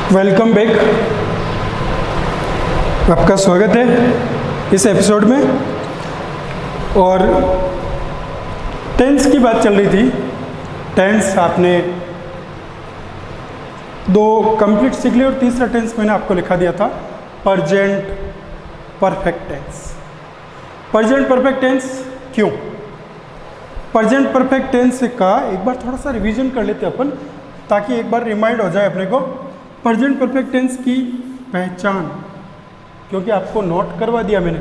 Welcome back. आपका स्वागत है इस एपिसोड में। और टेंस की बात चल रही थी। टेंस आपने दो कंप्लीट सीख लिया और तीसरा टेंस मैंने आपको लिखा दिया था, present perfect tense. Present perfect tense क्यों? प्रेजेंट परफेक्ट टेंस का एक बार थोड़ा सा रिवीजन कर लेते अपन, ताकि एक बार रिमाइंड हो जाए अपने को प्रेजेंट परफेक्ट टेंस की पहचान। क्योंकि आपको नोट करवा दिया मैंने,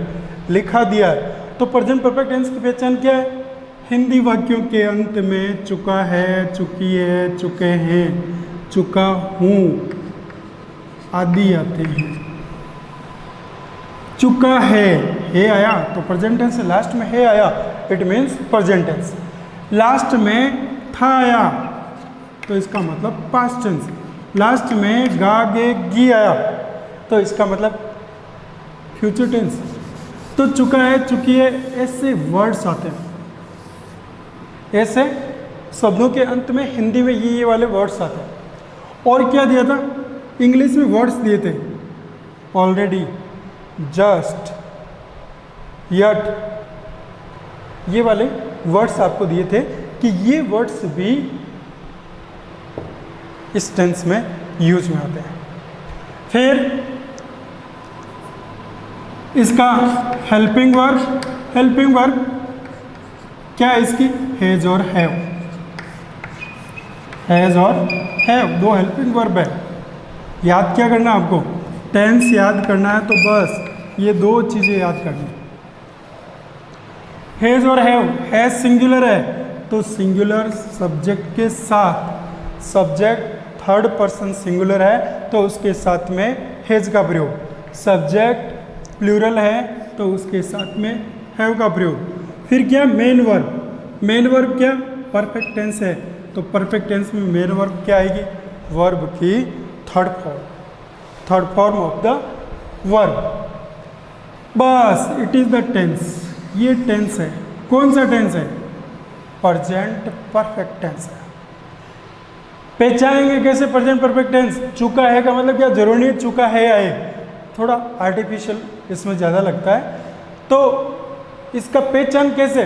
लिखा दिया है। तो प्रेजेंट परफेक्ट टेंस की पहचान क्या है? हिंदी वाक्यों के अंत में चुका है, चुकी है, चुके हैं, चुका हूँ आदि आते हैं। चुका है आया तो प्रेजेंट टेंस से लास्ट में है आया, it means present tense. Last में था आया तो इसका मतलब पास्ट टेंस। लास्ट में गा गे गी आया तो इसका मतलब फ्यूचर टेंस। तो चुका है, चुकी है, ऐसे वर्ड्स आते हैं। ऐसे शब्दों के अंत में हिंदी में ये वाले वर्ड्स आते हैं। और क्या दिया था? इंग्लिश में वर्ड्स दिए थे, ऑलरेडी, जस्ट, यट, ये वाले वर्ड्स आपको दिए थे कि ये वर्ड्स भी इस टेंस में यूज में आते हैं। फिर इसका हेल्पिंग वर्ब क्या है इसकी? हैज और हैव। हैज और हैव दो हेल्पिंग वर्ब है। याद क्या करना आपको? टेंस याद करना है तो बस ये दो चीज़ें याद करनी। हैज और हैव, हैज सिंगुलर है तो सिंगुलर सब्जेक्ट के साथ, सब्जेक्ट थर्ड पर्सन सिंगुलर है तो उसके साथ में हैज का प्रयोग। सब्जेक्ट प्लूरल है तो उसके साथ में हैव का प्रयोग। फिर क्या? मेन वर्ब क्या? परफेक्ट टेंस है तो परफेक्ट टेंस में मेन वर्ब क्या आएगी? वर्ब की third form of the verb. बस, इट इज द टेंस। ये टेंस है। कौन सा टेंस है? प्रेजेंट परफेक्ट टेंस है। पहचानेंगे कैसे प्रेजेंट परफेक्ट टेंस? चुका है का मतलब क्या? जरूरी नहीं चुका है आए, थोड़ा आर्टिफिशियल इसमें ज़्यादा लगता है। तो इसका पहचान कैसे?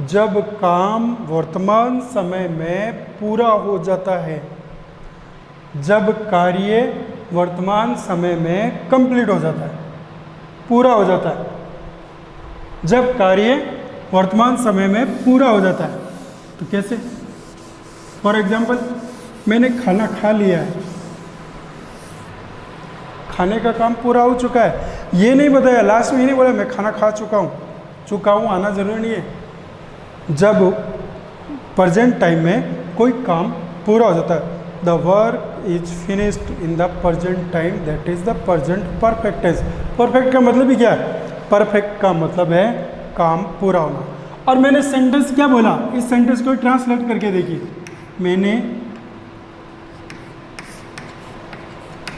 जब काम वर्तमान समय में पूरा हो जाता है, जब कार्य वर्तमान समय में कंप्लीट हो जाता है, पूरा हो जाता है, जब कार्य वर्तमान समय में पूरा हो जाता है। तो कैसे? फॉर एग्जाम्पल, मैंने खाना खा लिया है, खाने का काम पूरा हो चुका है। ये नहीं बताया, लास्ट में ही नहीं बोला मैं खाना खा चुका हूँ आना जरूरी नहीं है। जब प्रेजेंट टाइम में कोई काम पूरा हो जाता है, the work is finished in the present time, that is the present perfect tense. Perfect का मतलब ही क्या है? परफेक्ट का मतलब है काम पूरा होना। और मैंने सेंटेंस क्या बोला? इस सेंटेंस को ट्रांसलेट करके देखिए।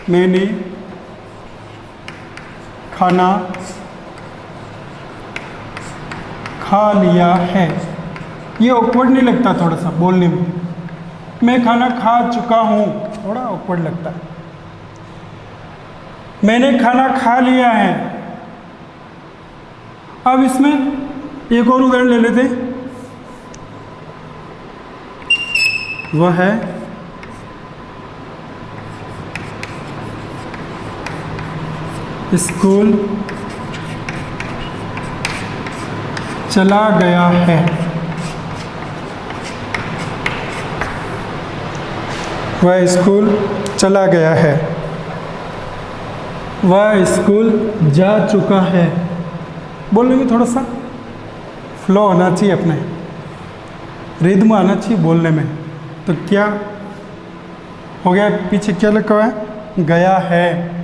मैंने खाना खा लिया है। ये ऑकवर्ड नहीं लगता थोड़ा सा बोलने में? मैं खाना खा चुका हूँ, थोड़ा ऑकवर्ड लगता है। मैंने खाना खा लिया है। अब इसमें एक और उदाहरण ले लेते। वह है स्कूल चला गया है। वह स्कूल चला गया है। वह स्कूल जा चुका है। बोलने में थोड़ा सा फ्लो होना चाहिए, अपने रिदम आना चाहिए बोलने में। तो क्या हो गया? पीछे क्या लिखा हुआ है? गया है,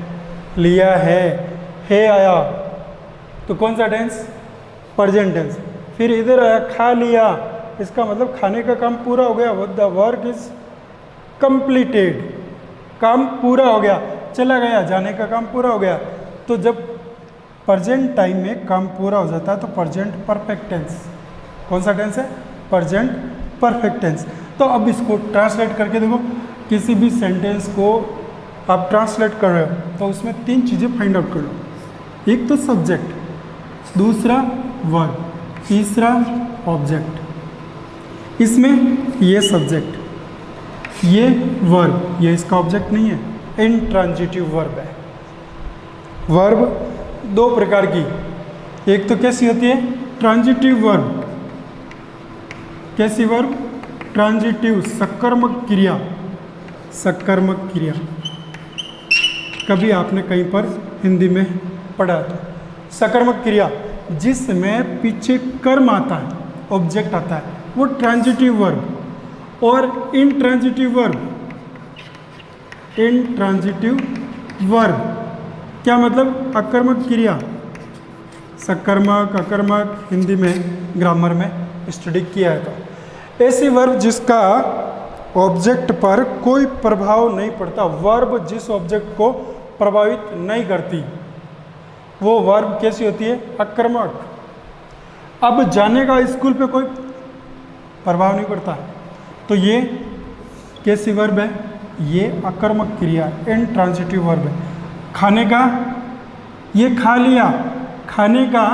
लिया है आया। तो कौन सा टेंस? Present tense. फिर इधर आया खा लिया, इसका मतलब खाने का काम पूरा हो गया, द वर्क इज कंप्लीटेड, काम पूरा हो गया। चला गया, जाने का काम पूरा हो गया। तो जब प्रेजेंट टाइम में काम पूरा हो जाता है तो प्रेजेंट परफेक्ट टेंस। कौन सा टेंस है? Present perfect tense. तो अब इसको ट्रांसलेट करके देखो, किसी भी सेंटेंस को आप ट्रांसलेट कर रहे हो तो उसमें 3 चीज़ें फाइंड आउट कर लो। एक तो सब्जेक्ट, दूसरा वर्ब, तीसरा ऑब्जेक्ट। इसमें ये सब्जेक्ट, ये वर्ब, ये इसका ऑब्जेक्ट नहीं है, इंट्रांजिटिव वर्ब है। वर्ब 2 प्रकार की, एक तो कैसी होती है, ट्रांजिटिव वर्ब। कैसी वर्ब? ट्रांजिटिव, सकर्मक क्रिया। सकर्मक क्रिया कभी आपने कहीं पर हिंदी में पढ़ा था। सकर्मक क्रिया जिसमें पीछे कर्म आता है, ऑब्जेक्ट आता है, वो ट्रांजिटिव वर्ब। और इनट्रांजिटिव वर्ब, इनट्रांजिटिव वर्ब क्या मतलब? अकर्मक क्रिया। सकर्मक, अकर्मक हिंदी में ग्रामर में स्टडी किया है। तो ऐसी वर्ब जिसका ऑब्जेक्ट पर कोई प्रभाव नहीं पड़ता, वर्ब जिस ऑब्जेक्ट को प्रभावित नहीं करती, वो वर्ब कैसी होती है? अकर्मक। अब जाने का स्कूल पे कोई प्रभाव नहीं पड़ता, तो ये कैसी वर्ब है? ये अकर्मक क्रिया, इनट्रांजिटिव वर्ब है। खाने का, ये खा लिया, खाने का,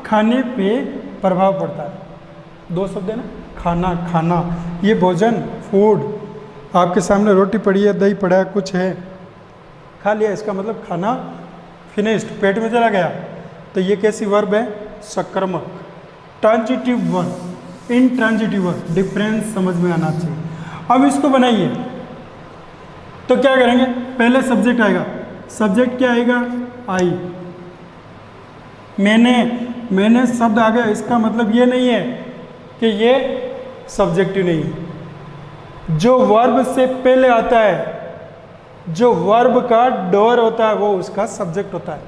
खाने पे प्रभाव पड़ता है। 2 शब्द है ना, खाना, खाना, ये भोजन, फूड। आपके सामने रोटी पड़ी है, दही पड़ा है, कुछ है, खा लिया, इसका मतलब खाना फिनिश्ड, पेट में चला गया। तो ये कैसी वर्ब है? सकर्मक, transitive verb, intransitive verb. Difference समझ में आना चाहिए। अब इसको बनाइए तो क्या करेंगे? पहले सब्जेक्ट आएगा। सब्जेक्ट क्या आएगा? आई। मैंने शब्द आ गया, इसका मतलब ये नहीं है कि ये सब्जेक्टिव नहीं है। जो वर्ब से पहले आता है, जो वर्ब का डोर होता है, वो उसका सब्जेक्ट होता है।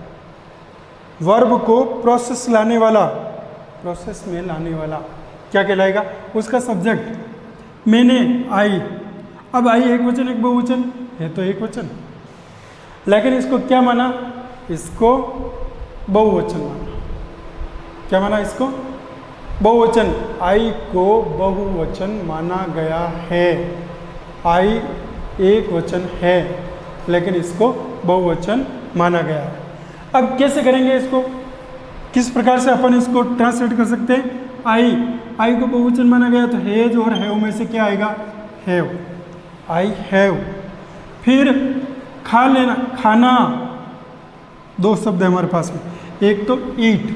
वर्ब को प्रोसेस लाने वाला, प्रोसेस में लाने वाला क्या कहलाएगा? उसका सब्जेक्ट। मैंने, आई। अब आई एक वचन एक बहुवचन है, तो एक वचन, लेकिन इसको क्या माना? इसको बहुवचन माना। क्या माना इसको? बहुवचन। आई को बहुवचन माना गया है। आई एक वचन है, लेकिन इसको बहुवचन माना गया है। अब कैसे करेंगे इसको? किस प्रकार से अपन इसको ट्रांसलेट कर सकते हैं? आई को बहुवचन माना गया, तो हैज और हैव में से क्या आएगा? हैव। I have. फिर खा लेना, खाना, 2 शब्द है हमारे पास में। एक तो ईट,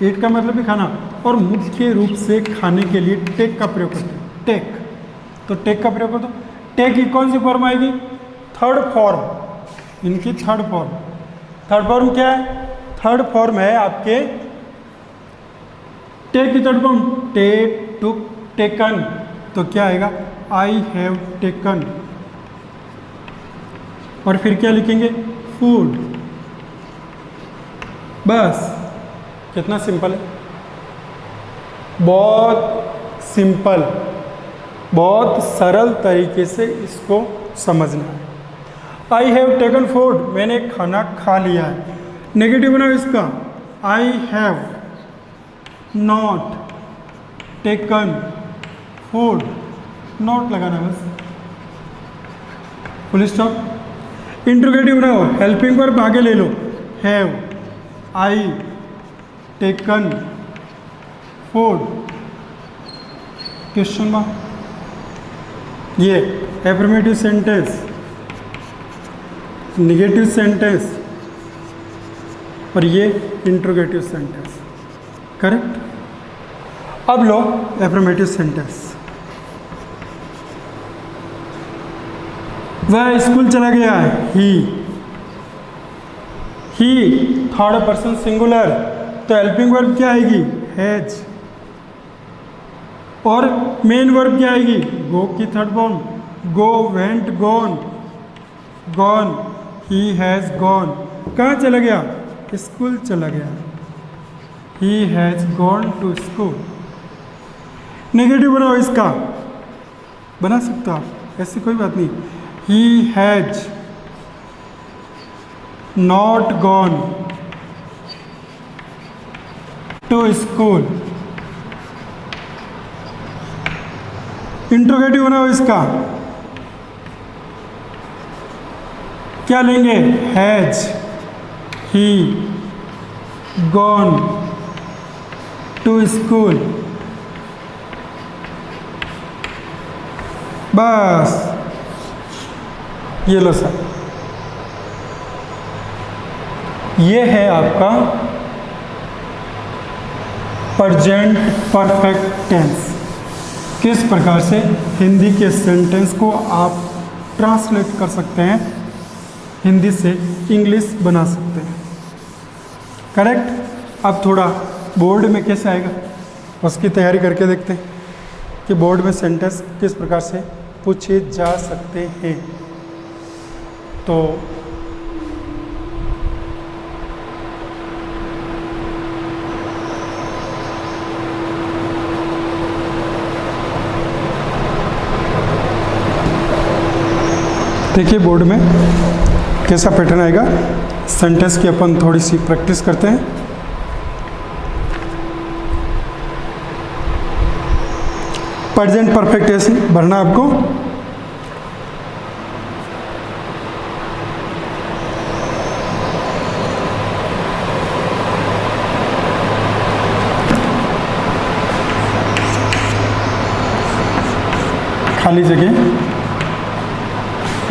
ईट का मतलब भी खाना, और मुख्य रूप से खाने के लिए टेक का प्रयोग करते हैं। टेक, तो टेक का प्रयोग कर दो। टेक की कौन सी फॉर्म आएगी? थर्ड फॉर्म, इनकी थर्ड फॉर्म। थर्ड फॉर्म क्या है? थर्ड फॉर्म है आपके टेक की थर्ड फॉर्म, टेक, टुक, टेकन। तो क्या आएगा? I have taken. और फिर क्या लिखेंगे? फूड। बस, कितना सिंपल है, बहुत सिंपल, बहुत सरल तरीके से इसको समझना है। आई हैव टेकन फूड, मैंने खाना खा लिया है। नेगेटिव बनाओ इसका, I have not taken food, not लगाना बस, फुल स्टॉप। इंट्रोगेटिव बनाओ, हेल्पिंग वर्ब आगे ले लो, have I taken food, question mark. ये एफर्मेटिव सेंटेंस, निगेटिव सेंटेंस, और ये इंट्रोगेटिव सेंटेंस। करेक्ट। अब लो एफर्मेटिव सेंटेंस। वह स्कूल चला गया है, ही थर्ड पर्सन सिंगुलर, तो हेल्पिंग वर्ब क्या आएगी? हैज। और मेन वर्ब क्या आएगी? गो की third form, go, went, gone, gone, he has gone. कहाँ चला गया? स्कूल चला गया, he has gone to school. Negative बनाओ इसका, बना सकते हो आप, ऐसी कोई बात नहीं। He has not gone to school. Interrogative बनाओ इसका, क्या लेंगे? Has he gone to school. बस ये लो सर, ये है आपका प्रेजेंट परफेक्ट टेंस। किस प्रकार से हिंदी के सेंटेंस को आप ट्रांसलेट कर सकते हैं, हिंदी से इंग्लिश बना सकते हैं। करेक्ट। अब थोड़ा बोर्ड में कैसे आएगा उसकी तैयारी करके देखते हैं कि बोर्ड में सेंटेंस किस प्रकार से पूछे जा सकते हैं। तो देखिए बोर्ड में कैसा पैटर्न आएगा। सेंटेंस की अपन थोड़ी सी प्रैक्टिस करते हैं। प्रेजेंट परफेक्ट टेंस भरना आपको। खाली जगह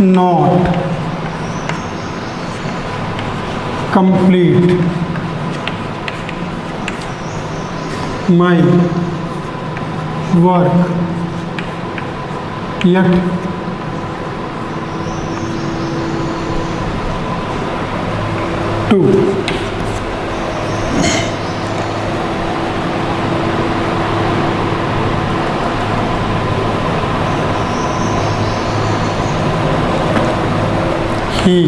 not complete my work yet to he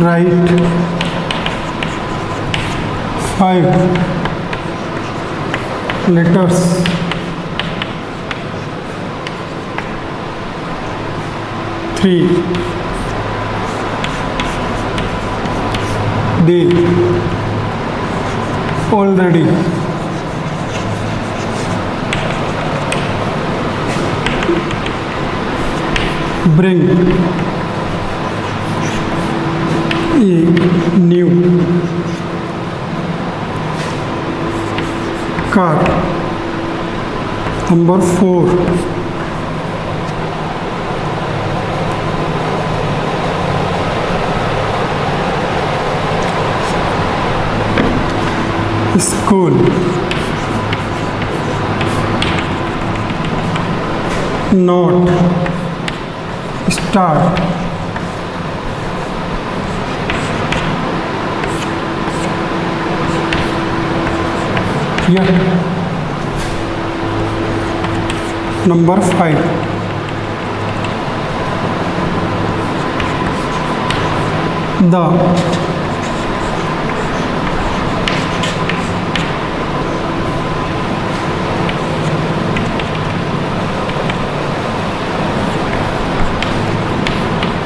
write 5 letters three day already bring a new car. Number 4, school. Not start. Yet. Number 5, the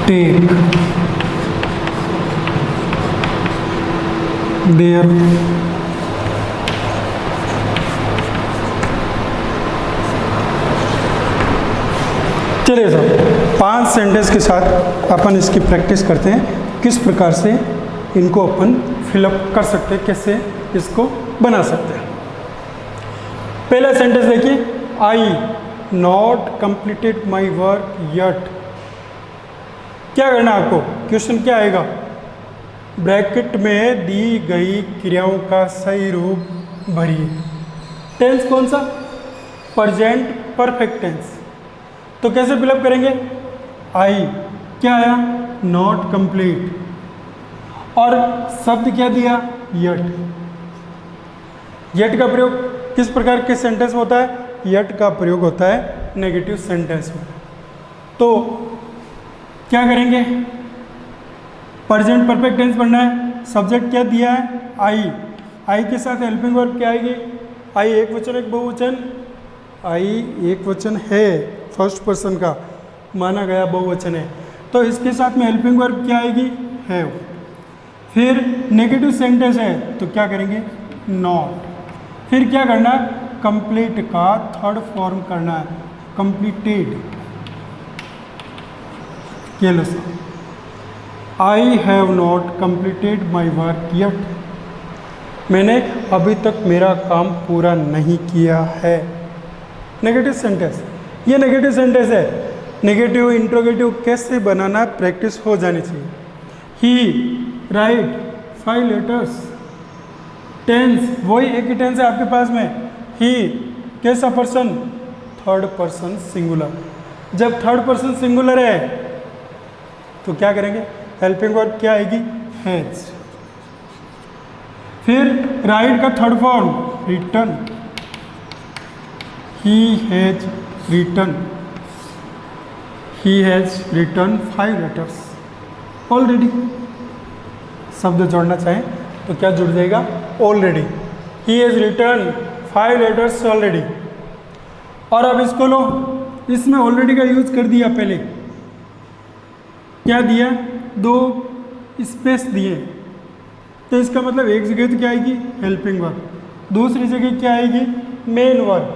take their चलिए सर 5 सेंटेंस के साथ अपन इसकी प्रैक्टिस करते हैं किस प्रकार से इनको अपन फिलअप कर सकते हैं, कैसे इसको बना सकते हैं। पहला सेंटेंस देखिए, I not completed my work yet. क्या करना है आपको? क्वेश्चन क्या आएगा? ब्रैकेट में दी गई क्रियाओं का सही रूप भरिए। टेंस कौन सा? Present perfect tense. तो कैसे फिलअप करेंगे? आई क्या आया? नॉट कंप्लीट और शब्द क्या दिया? यट। यट का प्रयोग किस प्रकार के सेंटेंस में होता है? यट का प्रयोग होता है नेगेटिव सेंटेंस में। तो क्या करेंगे? प्रेजेंट परफेक्ट टेंस पढ़ना है। सब्जेक्ट क्या दिया है? आई। आई के साथ हेल्पिंग वर्ब क्या आएगी? आई एक वचन एक बहुवचन? आई एक वचन है, फर्स्ट पर्सन का माना गया बहुवचन है, तो इसके साथ में हेल्पिंग वर्ब क्या आएगी? हैव। फिर नेगेटिव सेंटेंस है तो क्या करेंगे? नॉट। फिर क्या करना है? कंप्लीट का थर्ड फॉर्म करना है, कंप्लीटेड। ये लो sir, I have not completed my work yet, मैंने अभी तक मेरा काम पूरा नहीं किया है। नेगेटिव सेंटेंस, ये नेगेटिव सेंटेंस है। नेगेटिव इंट्रोगेटिव कैसे बनाना प्रैक्टिस हो जानी चाहिए। ही राइट 5 लेटर्स, टेंस वही एक ही टेंस है आपके पास में। ही कैसा पर्सन, थर्ड पर्सन सिंगुलर। जब थर्ड पर्सन सिंगुलर है तो क्या करेंगे, हेल्पिंग वर्ब क्या आएगी, हैज। फिर राइट का third form written, he has written, he has written 5 letters already. शब्द जोड़ना चाहें तो क्या जुड़ जाएगा, already. He has written 5 letters already. और अब इसको लो, इसमें ऑलरेडी का यूज कर दिया, पहले क्या दिया, 2 स्पेस दिए, तो इसका मतलब एक जगह तो क्या आएगी, हेल्पिंग वर्ब, दूसरी जगह क्या आएगी, मेन वर्ब।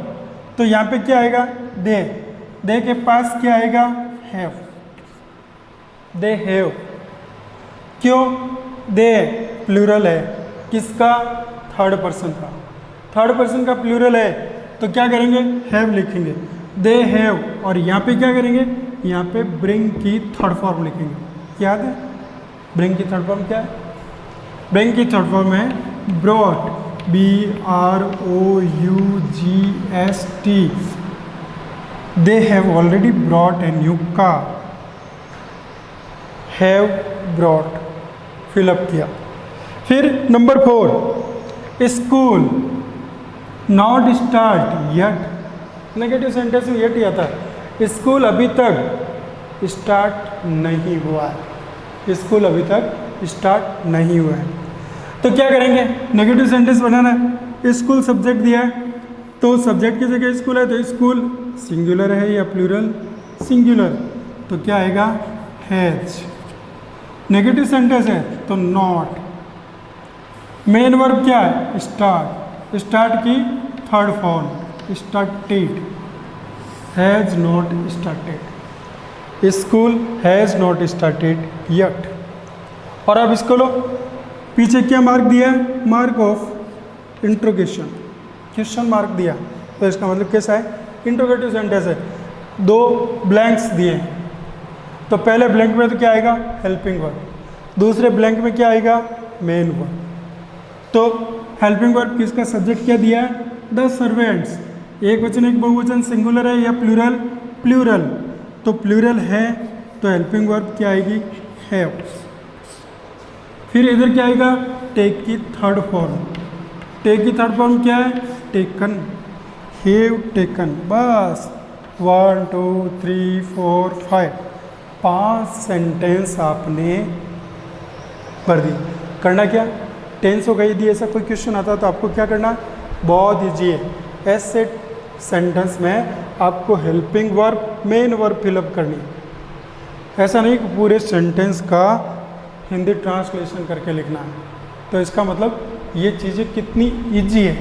तो यहाँ पे क्या आएगा, दे के पास क्या आएगा, हैव, दे हैव। क्यों, दे प्लूरल है, किसका, थर्ड पर्सन का। थर्ड पर्सन का प्लूरल है तो क्या करेंगे, हैव लिखेंगे, दे हैव। और यहाँ पे क्या करेंगे, यहाँ पे ब्रिंग की थर्ड फॉर्म लिखेंगे। याद है ब्रिंग की थर्ड फॉर्म क्या है, ब्रिंग की थर्ड फॉर्म है brought, BROUGHT। They have already brought a new car, have brought, fill up किया। फिर number 4, school not start yet, negative sentence में यट ही आता है। स्कूल अभी तक स्टार्ट नहीं हुआ है, स्कूल अभी तक स्टार्ट नहीं हुआ है। तो क्या करेंगे, नेगेटिव सेंटेंस बनाना है। स्कूल सब्जेक्ट दिया है तो सब्जेक्ट की जगह स्कूल है, तो स्कूल सिंगुलर है या प्लूरल, सिंगुलर, तो क्या आएगा, हैज। नेगेटिव सेंटेंस है तो नॉट। मेन वर्ब क्या है, स्टार्ट, स्टार्ट की third form started, has not started, school has not started yet. और अब इसको लो, पीछे क्या मार्क दिया है, mark of interrogation, question mark दिया, तो इसका मतलब कैसा है, इंट्रोगेटिव सेंटेंस है। 2 ब्लैंक्स दिए, तो पहले ब्लैंक में तो क्या आएगा, हेल्पिंग वर्ब, दूसरे ब्लैंक में क्या आएगा, मेन वर्ब। तो हेल्पिंग वर्ब किसका सब्जेक्ट क्या दिया है, द सर्वेंट्स। एक वचन एक बहुवचन, सिंगुलर है या प्लूरल, प्लूरल, तो प्लूरल है तो हेल्पिंग वर्ब क्या आएगी, हैव। फिर इधर क्या आएगा, टेक की थर्ड फॉर्म, टेक की थर्ड फॉर्म क्या है, टेकन, हैव टेकन। बस 1 2 3 4 5 सेंटेंस आपने भर दी। करना क्या, टेंस हो गई, यदि ऐसा कोई क्वेश्चन आता तो आपको क्या करना, बहुत ईजी है। ऐसे सेंटेंस में आपको helping verb, main verb fill up करनी, ऐसा नहीं कि पूरे सेंटेंस का हिंदी ट्रांसलेशन करके लिखना है। तो इसका मतलब ये चीज़ें कितनी इजी है,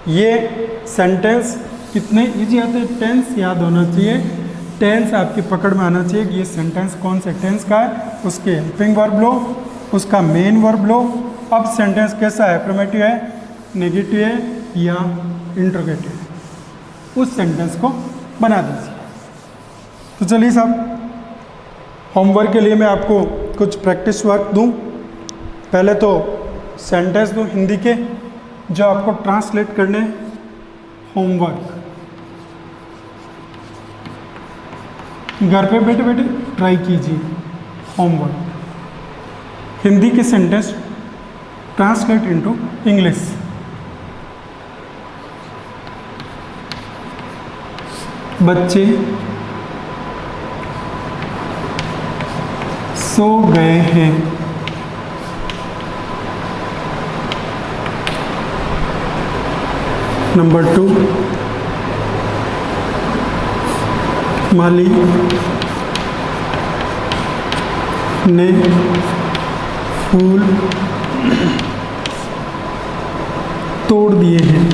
ये सेंटेंस कितने इजी आते हैं। टेंस याद होना चाहिए, टेंस आपकी पकड़ में आना चाहिए कि ये सेंटेंस कौन से टेंस का है, उसके हेल्पिंग वर्ब लो, उसका मेन वर्ब लो। अब सेंटेंस कैसा है, अफर्मेटिव है, नेगेटिव है या इंट्रोगेटिव है, उस सेंटेंस को बना दीजिए। तो चलिए साहब, होमवर्क के लिए मैं आपको कुछ प्रैक्टिस वर्क दूं। पहले तो सेंटेंस दूं हिंदी के जो आपको ट्रांसलेट करने, होमवर्क घर पे बैठे बैठे ट्राई कीजिए। होमवर्क, हिंदी के सेंटेंस ट्रांसलेट इनटू इंग्लिश। बच्चे सो गए हैं। नंबर 2, माली ने फूल तोड़ दिए हैं।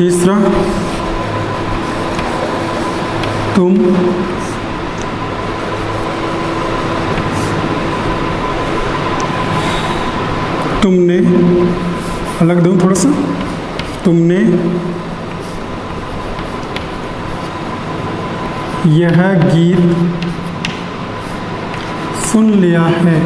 तीसरा, तुम, तुमने, अलग दूँ थोड़ा सा, तुमने यह गीत सुन लिया है।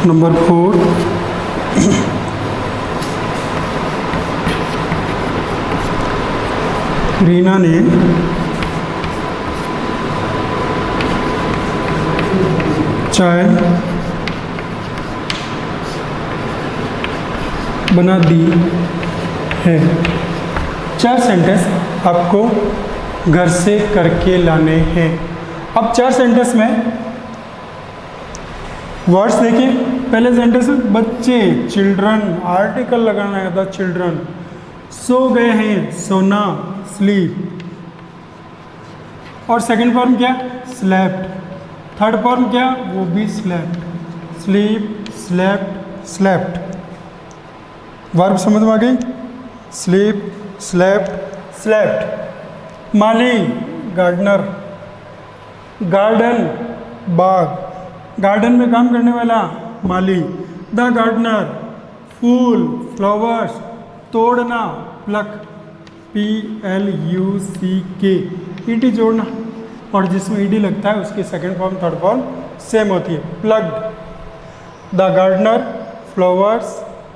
नंबर 4, रीना ने चाय बना दी है। 4 सेंटेंस आपको घर से करके लाने हैं। अब 4 सेंटेंस में वर्ड्स देखिए। पहले सेंटेंस बच्चे, चिल्ड्रन, आर्टिकल लगाना है द चिल्ड्रन। सो गए हैं, सोना, स्लीप। और सेकंड फॉर्म क्या, स्लेप्ट। थर्ड फॉर्म क्या, वो भी slept. Sleep, slept, slept. Verb समझ में आ गई, स्लीप, स्लेप्ट, स्लेप्ट। माली, गार्डनर। गार्डन, बाग। गार्डन में काम करने वाला माली। द गार्डनर, फूल, फ्लावर्स। तोड़ना, प्लक, PLUCK, ईडी जोड़ना। और जिसमें ईडी लगता है उसकी second form third form same होती है, प्लग्ड। द गार्डनर, फ्लावर्स,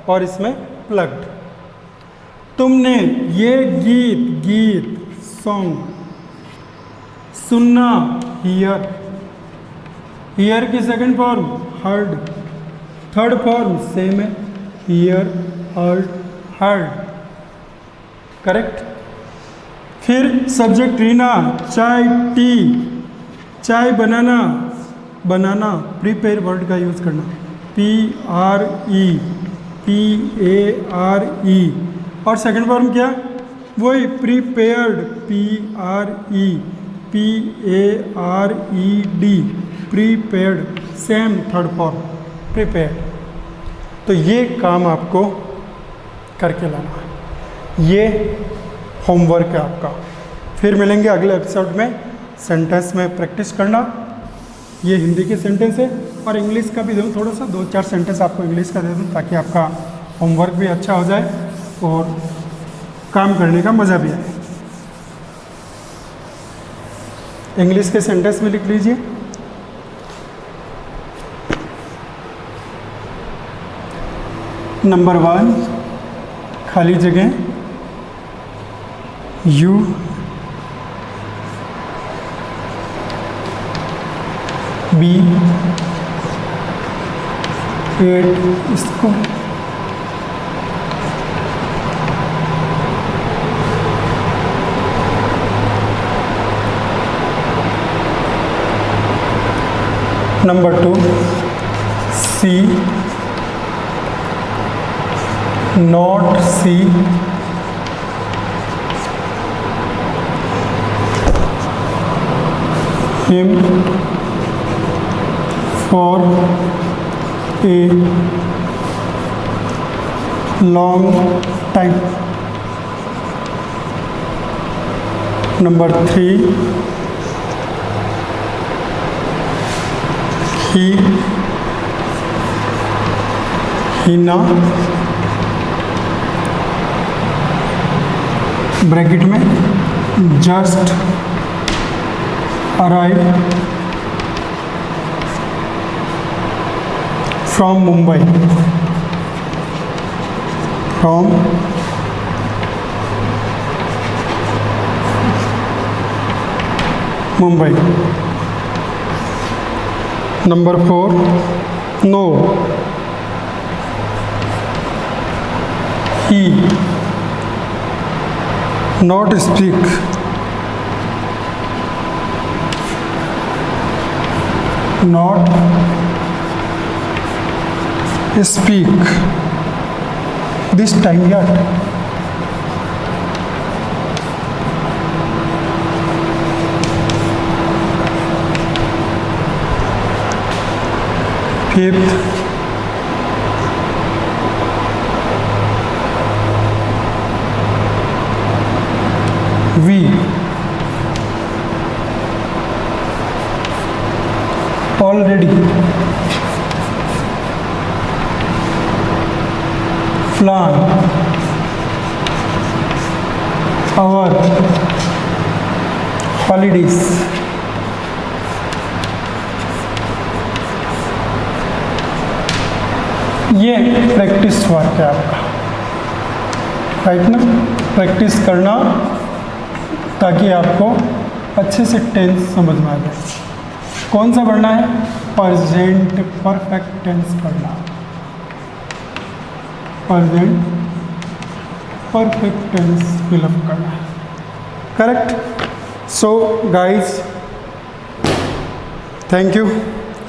और इसमें प्लग्ड। तुमने ये गीत, सॉन्ग। सुनना, हियर। हियर की second form heard. Third form same है, हियर, हर्ड, हर्ड। करेक्ट। फिर सब्जेक्ट रीना, चाय, टी। चाय बनाना, बनाना, प्रीपेयर वर्ड का यूज करना, PRE। और सेकंड फॉर्म क्या, वही prepared, PREPARED, prepared, same third form, prepared. तो ये काम आपको करके लाना है, ये होमवर्क है आपका। फिर मिलेंगे अगले एपिसोड में। सेंटेंस में प्रैक्टिस करना। ये हिंदी के सेंटेंस है और इंग्लिश का भी दूँ थोड़ा सा, 2-4 सेंटेंस आपको इंग्लिश का दे दूँ ताकि आपका होमवर्क भी अच्छा हो जाए और काम करने का मज़ा भी आए। इंग्लिश के सेंटेंस में लिख लीजिए। नंबर 1, खाली जगह, you be at school. Number 2, see not see him for a long time. Number 3, Hina, bracket में, just arrive from Mumbai. From Mumbai. Number 4, no, he not speak, not speak this time yet. Fifth, we, already, plan our holidays, ये practice work है आपका, right ना। Practice करना ताकि आपको अच्छे से टेंस समझ में आ जाए। कौन सा पढ़ना है? प्रेजेंट परफेक्ट टेंस पढ़ना, प्रेजेंट परफेक्ट टेंस फिलअप करना है, correct. So guys, thank you,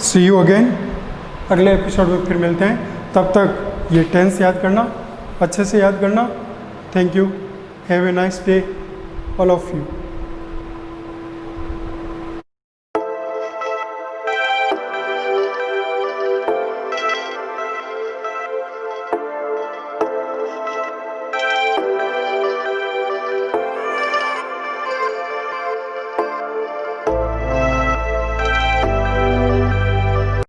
see you again. अगले एपिसोड में फिर मिलते हैं, तब तक ये टेंस याद करना, अच्छे से याद करना। Thank you, have a nice day all of you.